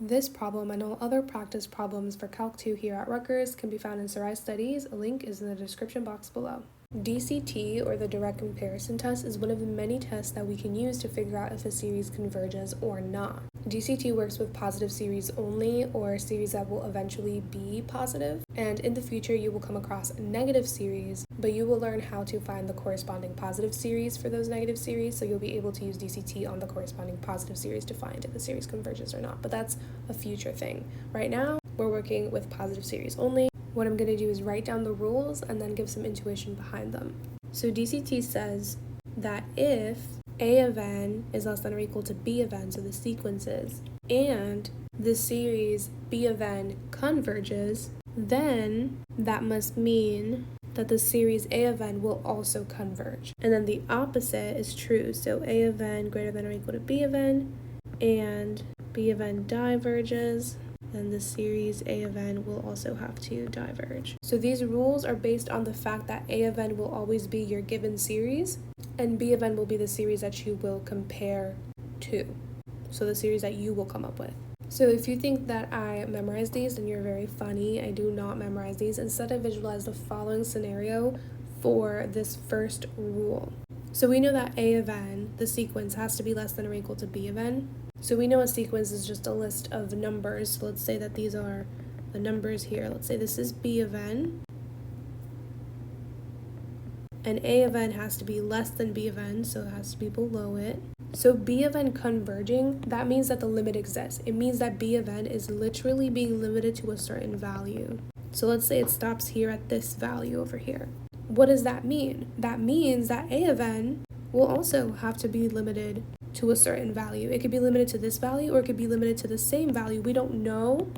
This problem and all other practice problems for Calc 2 here at Rutgers can be found in Sarai Studies. A link is in the description box below. DCT, or the direct comparison test, is one of the many tests that we can use to figure out if a series converges or not. DCT works with positive series only, or series that will eventually be positive, and in the future you will come across negative series, but you will learn how to find the corresponding positive series for those negative series, so you'll be able to use DCT on the corresponding positive series to find if the series converges or not, but that's a future thing. Right now, we're working with positive series only. What I'm going to do is write down the rules and then give some intuition behind them. So DCT says that if A of n is less than or equal to B of n, so the sequences, and the series B of n converges, then that must mean that the series A of n will also converge. And then the opposite is true. So A of n greater than or equal to B of n, and B of n diverges, then the series A of n will also have to diverge. So these rules are based on the fact that A of n will always be your given series, and B of n will be the series that you will compare to. So the series that you will come up with. So if you think that I memorized these, then you're very funny. I do not memorize these. Instead, I visualize the following scenario for this first rule. So we know that A of n, the sequence, has to be less than or equal to B of n. So we know a sequence is just a list of numbers. So let's say that these are the numbers here. Let's say this is B of n. And A of n has to be less than B of n, so it has to be below it. So B of n converging, that means that the limit exists. It means that B of n is literally being limited to a certain value. So let's say it stops here at this value over here. What does that mean? That means that A of n will also have to be limited to a certain value. It could be limited to this value, or it could be limited to the same value. We don't know.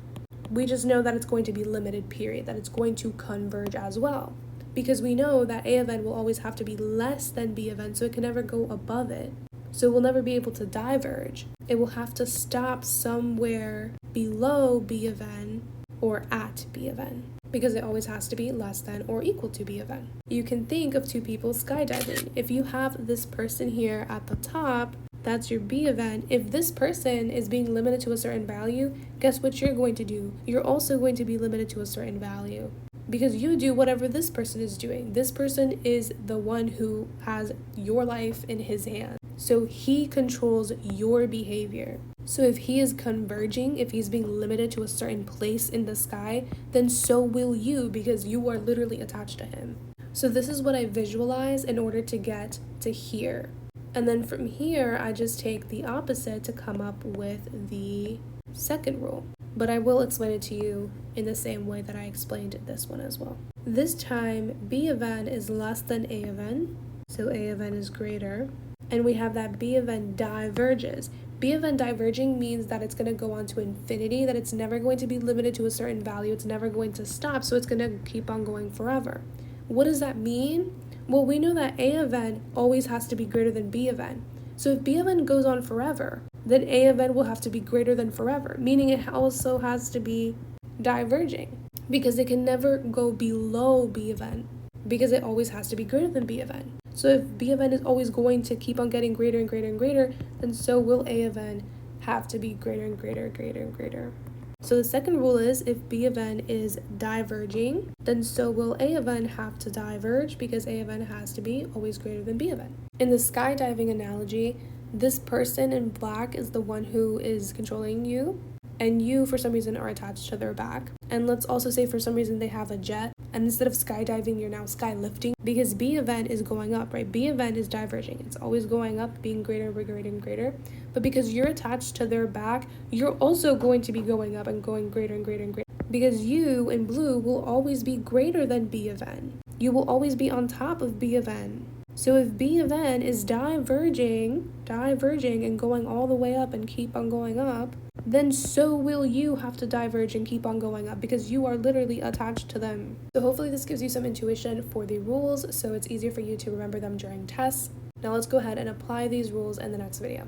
We just know that it's going to be limited, period, that it's going to converge as well. Because we know that A of n will always have to be less than B of n, so it can never go above it. So we'll never be able to diverge. It will have to stop somewhere below B of n or at B of n, because it always has to be less than or equal to B of n. You can think of two people skydiving. If you have this person here at the top, that's your B of n. If this person is being limited to a certain value, guess what you're going to do? You're also going to be limited to a certain value, because you do whatever this person is doing. This person is the one who has your life in his hands. So he controls your behavior. So if he is converging, if he's being limited to a certain place in the sky, then so will you, because you are literally attached to him. So this is what I visualize in order to get to here. And then from here, I just take the opposite to come up with the second rule. But I will explain it to you in the same way that I explained this one as well. This time, B of n is less than A of n, so A of n is greater. And we have that B of n diverges. B of n diverging means that it's going to go on to infinity, that it's never going to be limited to a certain value, it's never going to stop, so it's going to keep on going forever. What does that mean? Well, we know that A of n always has to be greater than B of n. So if B of n goes on forever, then A of n will have to be greater than forever, meaning it also has to be diverging, because it can never go below B of n, because it always has to be greater than B of n. So if B of n is always going to keep on getting greater and greater and greater, then so will A of n have to be greater and greater, greater and greater. So the second rule is, if B of n is diverging, then so will A of n have to diverge, because A of n has to be always greater than B of n. In the skydiving analogy, this person in black is the one who is controlling you, and you for some reason are attached to their back. And let's also say for some reason they have a jet, and instead of skydiving, you're now skylifting, because B of n is going up, right? B of n is diverging. It's always going up, being greater and greater and greater. But because you're attached to their back, you're also going to be going up and going greater and greater and greater, because you in blue will always be greater than B of n. You will always be on top of B of n. So if B of n is diverging and going all the way up and keep on going up, then so will you have to diverge and keep on going up, because you are literally attached to them. So hopefully this gives you some intuition for the rules, so it's easier for you to remember them during tests. Now let's go ahead and apply these rules in the next video.